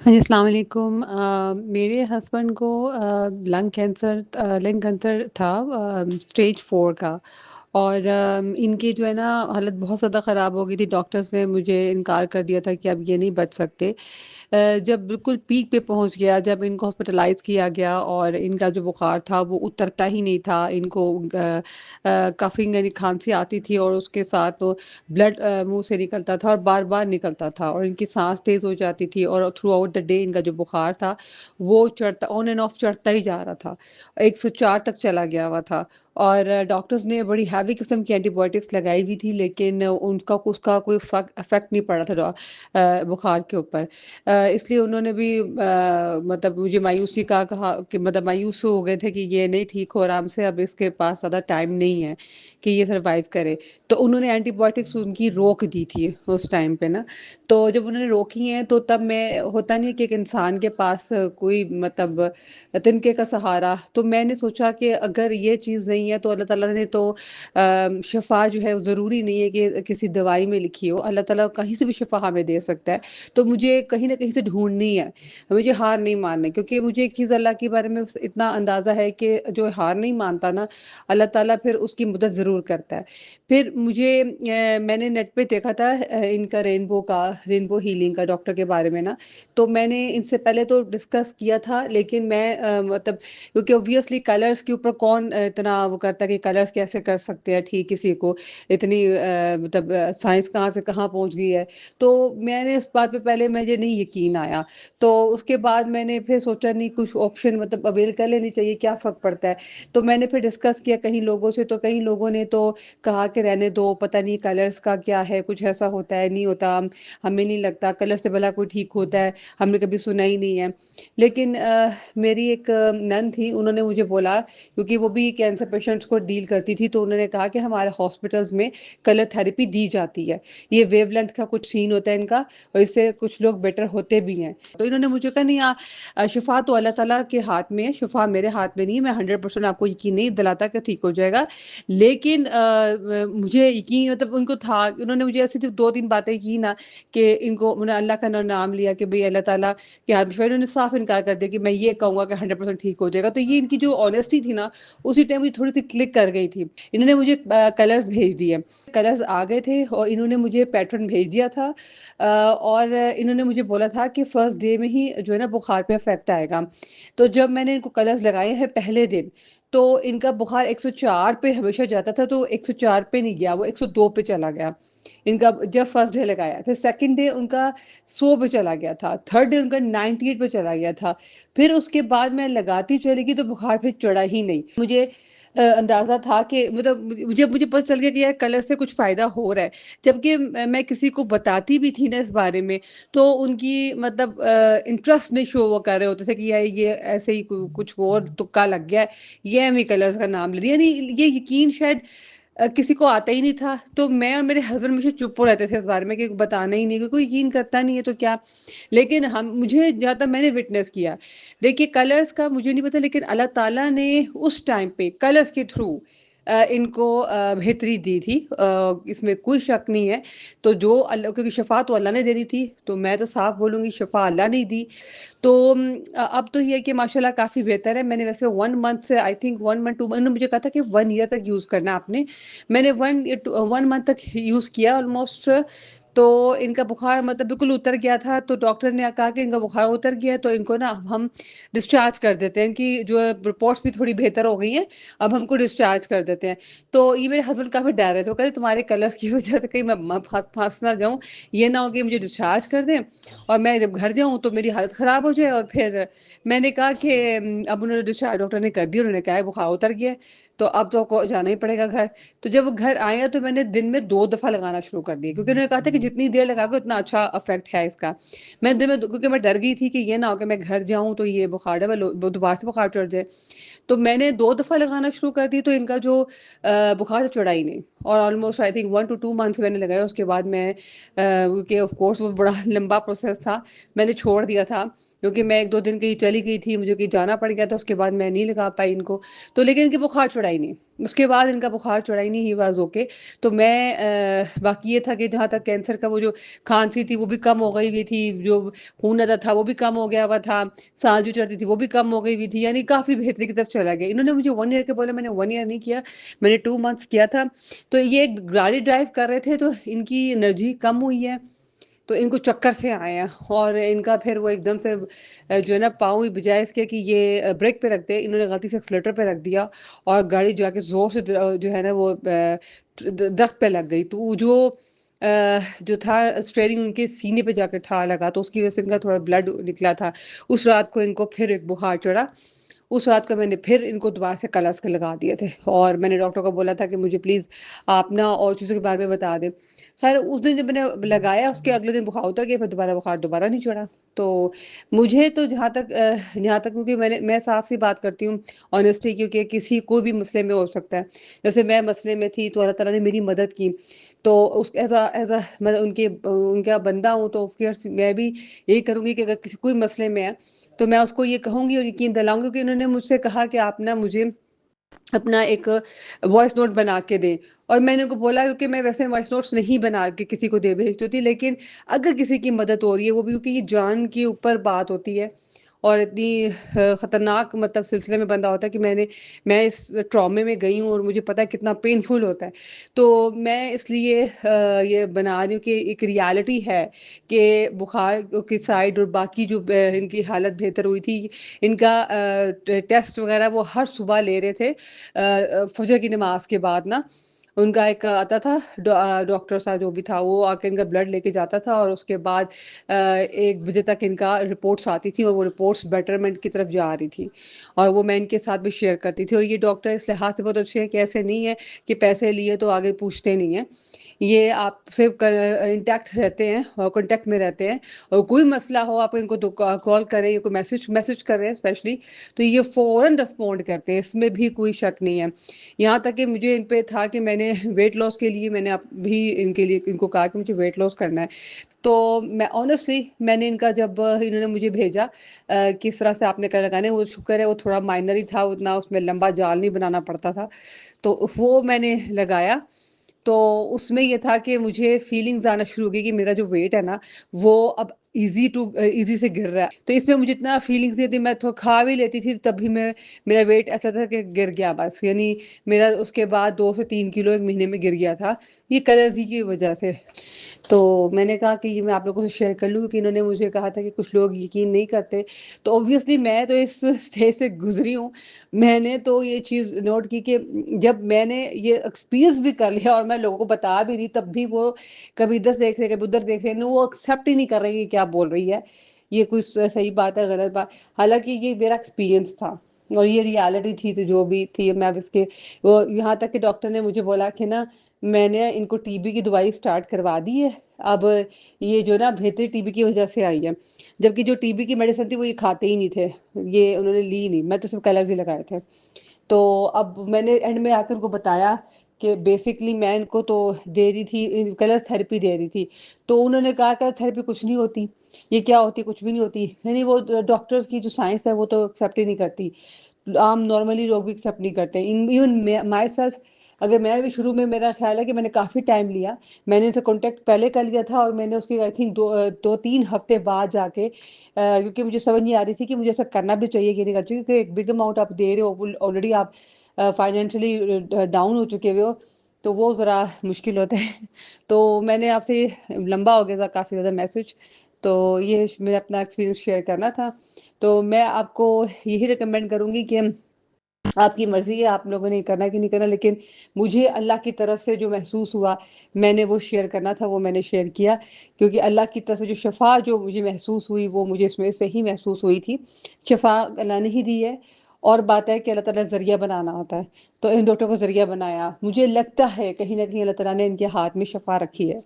ہاں جی، السلام علیکم۔ میرے ہسبینڈ کو لنگ کینسر تھا، اسٹیج 4 کا۔ اور ان کی جو ہے نا حالت بہت زیادہ خراب ہو گئی تھی، ڈاکٹرز نے مجھے انکار کر دیا تھا کہ اب یہ نہیں بچ سکتے۔ جب بالکل پیک پہ پہنچ گیا، جب ان کو ہاسپٹلائز کیا گیا اور ان کا جو بخار تھا وہ اترتا ہی نہیں تھا، ان کو کفنگ یعنی کھانسی آتی تھی اور اس کے ساتھ بلڈ منہ سے نکلتا تھا اور بار بار نکلتا تھا، اور ان کی سانس تیز ہو جاتی تھی، اور تھرو آؤٹ دا ڈے ان کا جو بخار تھا وہ چڑھتا آن اینڈ آف چڑھتا ہی جا رہا تھا، 104 تک چلا گیا ہوا تھا۔ اور ڈاکٹرز نے بڑی ہیوی قسم کی اینٹی بایوٹکس لگائی ہوئی تھی، لیکن اس کا کوئی افیکٹ نہیں پڑا تھا بخار کے اوپر۔ اس لیے انہوں نے بھی مطلب مجھے مایوسی کا کہا کہ مطلب مایوس ہو گئے تھے کہ یہ نہیں ٹھیک ہو آرام سے، اب اس کے پاس زیادہ ٹائم نہیں ہے کہ یہ سروائیو کرے۔ تو انہوں نے اینٹی بایوٹکس ان کی روک دی تھی اس ٹائم پہ نا۔ تو جب انہوں نے روکی ہیں تو تب میں ہوتا نہیں کہ ایک انسان کے پاس کوئی مطلب تنکے کا سہارا، تو میں نے سوچا کہ اگر یہ چیز نہیں ہے تو اللہ تعالیٰ نے تو شفا جو ہے ضروری نہیں ہے کہ کسی دوائی میں لکھی ہو، اللہ تعالیٰ کہیں سے بھی شفا ہمیں دے سکتا ہے۔ تو مجھے کہیں نہ کہیں سے ڈھونڈنی ہے، مجھے ہار نہیں ماننا، کیونکہ مجھے ایک چیز اللہ کے بارے میں اتنا اندازہ ہے کہ جو ہار نہیں مانتا نا، اللہ تعالیٰ پھر اس کی مدد ضرور کرتا ہے۔ پھر مجھے میں نے نیٹ پہ دیکھا تھا ان کا رینبو ہیلنگ کا ڈاکٹر کے بارے میں نا، تو میں نے ان سے پہلے تو ڈسکس کیا تھا، لیکن میں مطلب کیونکہ اوبویسلی کلرز کے اوپر کون اتنا وہ کرتا ہے کہ کلرز کیسے کر سکتے ہیں ٹھیک کسی کو، اتنی مطلب سائنس کہاں سے کہاں پہنچ گئی ہے۔ تو میں نے اس بات پہ پہلے مجھے نہیں یقین آیا، تو اس کے بعد میں نے پھر سوچا نہیں کچھ آپشن مطلب اویل کر لینی چاہیے، کیا فرق پڑتا ہے۔ تو میں نے پھر ڈسکس کیا کئی لوگوں سے، تو کئی لوگوں نے تو کہا کہ رہنے دو، پتہ نہیں کلرز کا کیا ہے، کچھ ایسا ہوتا ہے نہیں ہوتا، ہمیں نہیں لگتا کلر سے بھلا کوئی ٹھیک ہوتا ہے، ہم نے کبھی سنا ہی نہیں ہے۔ لیکن میری ایک نن تھی، انہوں نے مجھے بولا، کیونکہ وہ بھی کینسر پیشنٹس کو ڈیل کرتی تھی، تو انہوں نے کہا کہ ہمارے ہاسپٹلز میں کلر تھیراپی دی جاتی ہے، یہ ویو لینتھ کا کچھ سین ہوتا ہے ان کا، اور اس سے کچھ لوگ بیٹر ہوتے بھی ہیں۔ تو انہوں نے مجھے کہا نہیں شفا تو اللہ تعالیٰ کے ہاتھ میں ہے، شفا میرے ہاتھ میں نہیں ہے، میں 100% آپ کو یقین نہیں دلاتا کہ ٹھیک ہو جائے گا، لیکن مجھے یقین مطلب ان کو تھا، انہوں نے مجھے ایسی صرف 2-3 باتیں کی نا کہ ان کو انہوں نے اللہ کا نام لیا کہ بھئی اللہ تعالیٰ کے ہاتھ میں، پھر انہوں نے صاف انکار کر دیا کہ میں یہ کہوں گا کہ 100% ٹھیک ہو جائے گا۔ تو یہ ان کی جو آنیسٹی تھی نا، اسی ٹائم مجھے تھوڑی سی کلک کر گئی تھی۔ انہوں نے مجھے کلرز بھیج دیے، کلرز آ گئے تھے، اور انہوں نے مجھے پیٹرن بھیج دیا تھا، اور انہوں نے مجھے بولا تھا کہ فرسٹ ڈے میں ہی جو ہے نا بخار پہ افیکٹ آئے گا۔ تو جب میں نے ان کو کلرز لگائے ہیں پہلے دن، تو ان کا بخار 104 پہ ہمیشہ جاتا تھا، تو 104 پہ نہیں گیا، وہ 102 پہ چلا گیا ان کا جب فرسٹ ڈے لگایا۔ پھر سیکنڈ ڈے ان کا 100 پہ چلا گیا تھا، تھرڈ ڈے ان کا 98 پہ چلا گیا تھا۔ پھر اس کے بعد میں لگاتی چلی گئی تو بخار پھر چڑھا ہی نہیں۔ مجھے اندازہ تھا کہ مطلب مجھے پتہ چل گیا کہ یار کلر سے کچھ فائدہ ہو رہا ہے، جبکہ میں کسی کو بتاتی بھی تھی نا اس بارے میں، تو ان کی مطلب انٹرسٹ نہیں شو وہ کر رہے ہوتے تھے کہ یار یہ ایسے ہی کچھ اور تکا لگ گیا ہے، یہ ہمیں کلرز کا نام لے دیا، یعنی یہ یقین شاید کسی کو آتا ہی نہیں تھا۔ تو میں اور میرے ہسبینڈ مجھے چپ ہو رہتے تھے اس بارے میں کہ بتانا ہی نہیں، کہ کوئی یقین کرتا نہیں ہے تو کیا۔ لیکن مجھے جہاں تک میں نے وٹنس کیا، دیکھیے کلرز کا مجھے نہیں پتا، لیکن اللہ تعالیٰ نے اس ٹائم پہ کلرز کے تھرو ان کو بہتری دی تھی، اس میں کوئی شک نہیں ہے۔ تو جو اللہ، کیونکہ شفا تو اللہ نے دینی تھی، تو میں تو صاف بولوں گی شفا اللہ نے دی۔ تو اب تو یہ ہے کہ ماشاءاللہ کافی بہتر ہے۔ میں نے ویسے 1 منتھ سے آئی تھنک 1 منتھ 2 منتھ، مجھے کہا تھا کہ 1 ایئر تک یوز کرنا ہے آپ نے، میں نے 1 منتھ تک یوز کیا آلموسٹ۔ تو ان کا بخار مطلب بالکل اتر گیا تھا، تو ڈاکٹر نے کہا کہ ان کا بخار اتر گیا ہے، تو ان کو نا اب ہم ڈسچارج کر دیتے ہیں، ان کی جو رپورٹس بھی تھوڑی بہتر ہو گئی ہیں، اب ہم کو ڈسچارج کر دیتے ہیں۔ تو یہ میرے ہسبینڈ کافی ڈر رہے تھے، وہ کہتے تمہارے کلرس کی وجہ سے کہیں میں پھنس نہ جاؤں، یہ نہ ہو کہ مجھے ڈسچارج کر دیں اور میں جب گھر جاؤں تو میری حالت خراب ہو جائے۔ اور پھر میں نے کہا کہ اب انہوں نے ڈسچارج ڈاکٹر نے کر دی، انہوں نے کہا ہے بخار اتر گیا ہے، تو اب تو کو جانا ہی پڑے گا گھر۔ تو جب وہ گھر آیا تو میں نے دن میں 2 دفعہ لگانا شروع کر دیا، کیونکہ انہوں نے کہا تھا کہ جتنی دیر لگا گے اتنا اچھا افیکٹ ہے اس کا۔ میں دن میں کیونکہ میں ڈر گئی تھی کہ یہ نہ ہو کہ میں گھر جاؤں تو یہ بخار ہے وہ دوبارہ سے بخار چڑھ جائے، تو میں نے 2 دفعہ لگانا شروع کر دی، تو ان کا جو بخار چڑھا ہی نہیں، اور almost I think 1 to 2 months میں نے لگایا۔ اس کے بعد میں کیونکہ آف کورس وہ بڑا لمبا پروسیس تھا، میں نے چھوڑ دیا تھا۔ کیونکہ میں 1-2 دن کہیں چلی گئی تھی، مجھے کہیں جانا پڑ گیا تھا، اس کے بعد میں نہیں لگا پائی ان کو، تو لیکن ان کے بخار چڑھا ہی نہیں، اس کے بعد ان کا بخار چڑھا ہی نہیں، ہی واز اوکے۔ تو میں باقی یہ تھا کہ جہاں تک کینسر کا وہ جو کھانسی تھی وہ بھی کم ہو گئی ہوئی تھی، جو خون آتا تھا وہ بھی کم ہو گیا ہوا تھا، سانس جو چڑھتی تھی وہ بھی کم ہو گئی ہوئی تھی، یعنی کافی بہتری کی طرف چلا گیا۔ انہوں نے مجھے 1 ایئر کے بولے، میں نے 1 ایئر نہیں کیا، میں نے 2 منتھس کیا تھا۔ تو یہ ایک گاڑی ڈرائیو کر رہے تھے تو ان کی انرجی کم ہوئی ہے، تو ان کو چکر سے آئے ہیں، اور ان کا پھر وہ ایک دم سے جو ہے نا پاؤں بجائے اس کے کہ یہ بریک پہ رکھ دے، انہوں نے غلطی سے ایکسلیٹر پہ رکھ دیا، اور گاڑی جا کے زور سے جو ہے نا وہ درخت پہ لگ گئی، تو جو جو تھا اسٹیئرنگ ان کے سینے پہ جا کے ٹھا لگا، تو اس کی وجہ سے ان کا تھوڑا بلڈ نکلا تھا۔ اس رات کو ان کو پھر ایک بخار چڑھا، اس رات کو میں نے پھر ان کو دوبارہ سے کلرس کے لگا دیے تھے، اور میں نے ڈاکٹر کو بولا تھا کہ مجھے پلیز آپ نا اور چیزوں کے بارے میں بتا دیں۔ خیر اس دن جب میں نے لگایا، اس کے اگلے دن بخار اتر گیا، پھر دوبارہ بخار دوبارہ نہیں چڑھا۔ تو مجھے تو جہاں تک کیونکہ میں صاف سی بات کرتی ہوں آنیسٹی، کیونکہ کسی کوئی بھی مسئلے میں ہو سکتا ہے، جیسے میں مسئلے میں تھی تو اللہ تعالیٰ نے میری مدد کی، تو اس ایز اے میں ان کا بندہ ہوں، تو میں بھی یہی کروں گی کہ اگر کسی کوئی مسئلے میں ہے تو میں اس کو یہ کہوں گی اور یقین دلاؤں گی کہ انہوں نے مجھ سے کہا کہ آپ نا مجھے اپنا ایک وائس نوٹ بنا کے دیں، اور میں نے ان کو بولا کیونکہ میں ویسے وائس نوٹس نہیں بنا کے کسی کو دے بھیجتی تھی، لیکن اگر کسی کی مدد ہو رہی ہے وہ بھی، کیونکہ یہ جان کے اوپر بات ہوتی ہے، اور اتنی خطرناک مطلب سلسلے میں بندہ ہوتا ہے کہ میں اس ٹرامے میں گئی ہوں اور مجھے پتہ ہے کتنا پینفل ہوتا ہے، تو میں اس لیے یہ بنا رہی ہوں کہ ایک ریالٹی ہے کہ بخار کی سائڈ اور باقی جو ان کی حالت بہتر ہوئی تھی، ان کا ٹیسٹ وغیرہ وہ ہر صبح لے رہے تھے فجر کی نماز کے بعد نا، ان کا ایک آتا تھا ڈاکٹر صاحب جو بھی تھا، وہ آ کے ان کا بلڈ لے کے جاتا تھا، اور اس کے بعد 1 بجے تک ان کا رپورٹس آتی تھی، اور وہ رپورٹس بیٹرمنٹ کی طرف جا رہی تھی، اور وہ میں ان کے ساتھ بھی شیئر کرتی تھی۔ اور یہ ڈاکٹر اس لحاظ سے بہت اچھے ہیں کہ ایسے نہیں ہے کہ پیسے لیے تو آگے پوچھتے نہیں ہیں، یہ آپ سے انٹیکٹ رہتے ہیں اور کانٹیکٹ میں رہتے ہیں، اور کوئی مسئلہ ہو آپ ان کو کال کریں یا کوئی میسج کر رہے ہیں اسپیشلی، تو یہ فوراً رسپونڈ کرتے ہیں، اس میں بھی کوئی شک نہیں ہے۔ یہاں تک کہ مجھے ان پہ تھا کہ میں نے ویٹ لاس کے لیے میں نے بھی ان کے لیے ان کو کہا کہ مجھے ویٹ لاس کرنا ہے، تو میں آنیسٹلی میں نے ان کا جب انہوں نے مجھے بھیجا کس طرح سے آپ نے کر لگانے، وہ شکر ہے وہ تھوڑا مائنر ہی تھا، اتنا اس میں لمبا جال نہیں بنانا پڑتا تھا، تو وہ میں نے لگایا، تو اس میں یہ تھا کہ مجھے فیلنگز آنا شروع ہو گئی کہ میرا جو ویٹ ہے نا وہ اب ایزی سے گر رہا ہے، تو اس میں مجھے اتنا فیلنگز نہیں تھی، میں تو کھا بھی لیتی تھی تب بھی میرا ویٹ ایسا تھا کہ گر گیا بس، یعنی میرا اس کے بعد 2 سے 3 کلو ایک مہینے میں گر گیا تھا، یہ کلرزی کی وجہ سے۔ تو میں نے کہا کہ یہ میں آپ لوگوں سے شیئر کر لوں کہ انہوں نے مجھے کہا تھا کہ کچھ لوگ یقین نہیں کرتے، تو اوبویسلی میں تو اس اسٹیج سے گزری ہوں، میں نے تو یہ چیز نوٹ کی کہ جب میں نے یہ ایکسپیرینس بھی کر لیا اور میں لوگوں کو بتا بھی رہی، تب بھی وہ کبھی ادھر دیکھ رہے کبھی ادھر دیکھ رہے، وہ ایکسیپٹ ہی نہیں کر رہے کہ کیا بول رہی ہے، یہ کوئی صحیح بات ہے غلط بات، حالانکہ یہ میرا ایکسپیرینس تھا اور یہ ریالٹی تھی، تو جو بھی تھی میں اب اس کے وہ یہاں تک کہ ڈاکٹر نے مجھے بولا کہ نا میں نے ان کو ٹی بی کی دوائی اسٹارٹ کروا دی ہے، اب یہ جو نا بہتری ٹی بی کی وجہ سے آئی ہے، جبکہ جو ٹی بی کی میڈیسن تھی وہ یہ کھاتے ہی نہیں تھے، یہ انہوں نے لی نہیں، میں تو صرف کلرز ہی لگائے تھے۔ تو اب میں نے اینڈ میں آ کے ان کو بتایا کہ بیسکلی میں ان کو تو دے رہی تھی کلرز تھراپی دے رہی تھی، تو انہوں نے کہا کہ تھراپی کچھ نہیں ہوتی، یہ کیا ہوتی، کچھ بھی نہیں ہوتی، یعنی وہ ڈاکٹرز کی جو سائنس ہے وہ تو ایکسیپٹ ہی نہیں کرتی، عام نارملی لوگ بھی ایکسیپٹ نہیں کرتے، ایون مائی سیلف، اگر میں بھی شروع میں میرا خیال ہے کہ میں نے کافی ٹائم لیا، میں نے ان سے کانٹیکٹ پہلے کر لیا تھا، اور میں نے اس کے آئی تھنک 2-3 ہفتے بعد جا کے کیونکہ مجھے سمجھ نہیں آ رہی تھی کہ مجھے ایسا کرنا بھی چاہیے کہ نہیں کرنا چاہیے، کیونکہ ایک بگ اماؤنٹ آپ دے رہے ہو، آلریڈی آپ فائنینشلی ڈاؤن ہو چکے ہوئے ہو، تو وہ ذرا مشکل ہوتا ہے، تو میں نے آپ سے لمبا ہو گیا تھا کافی زیادہ میسج، تو یہ میں اپنا ایکسپیرینس شیئر کرنا تھا، تو میں آپ کو یہی ریکمینڈ کروں گی کہ آپ کی مرضی ہے آپ لوگوں نے کرنا کہ نہیں کرنا، لیکن مجھے اللہ کی طرف سے جو محسوس ہوا میں نے وہ شیئر کرنا تھا، وہ میں نے شیئر کیا، کیونکہ اللہ کی طرف سے جو شفا جو مجھے محسوس ہوئی وہ مجھے اس میں سے ہی محسوس ہوئی تھی، شفا اللہ نے ہی دی ہے، اور بات ہے کہ اللہ تعالیٰ ذریعہ بنانا ہوتا ہے، تو ان ڈاکٹر کو ذریعہ بنایا، مجھے لگتا ہے کہیں نہ کہیں اللہ تعالیٰ نے ان کے ہاتھ میں شفا رکھی ہے،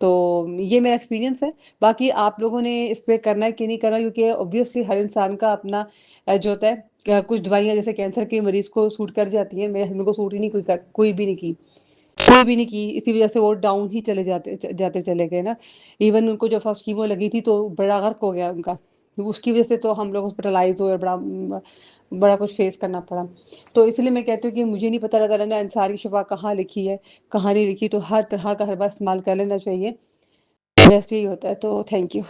تو یہ میرا ایکسپیرینس ہے، باقی آپ لوگوں نے اس پہ کرنا ہے کہ نہیں کرنا، کیونکہ اوبویسلی ہر انسان کا اپنا جو ہوتا ہے کچھ دوائیاں جیسے کینسر کے مریض کو سوٹ کر جاتی ہیں، میرے ہسبینڈ کو سوٹ ہی نہیں کوئی بھی نہیں کی، کوئی بھی نہیں کی، اسی وجہ سے وہ ڈاؤن ہی چلے جاتے چلے گئے نا، ایون ان کو جو فرسٹ کیمو لگی تھی تو بڑا غرق ہو گیا ان کا، اس کی وجہ سے تو ہم لوگ ہاسپٹلائز ہوئے اور بڑا بڑا کچھ فیس کرنا پڑا۔ تو اس لیے میں کہتی ہوں کہ مجھے نہیں پتہ اللہ تعالیٰ نے انصاری شفا کہاں لکھی ہے، کہاں نہیں لکھی، تو ہر طرح کا ہربا استعمال کر لینا چاہیے، بیسٹ یہی ہوتا ہے۔ تو تھینک یو۔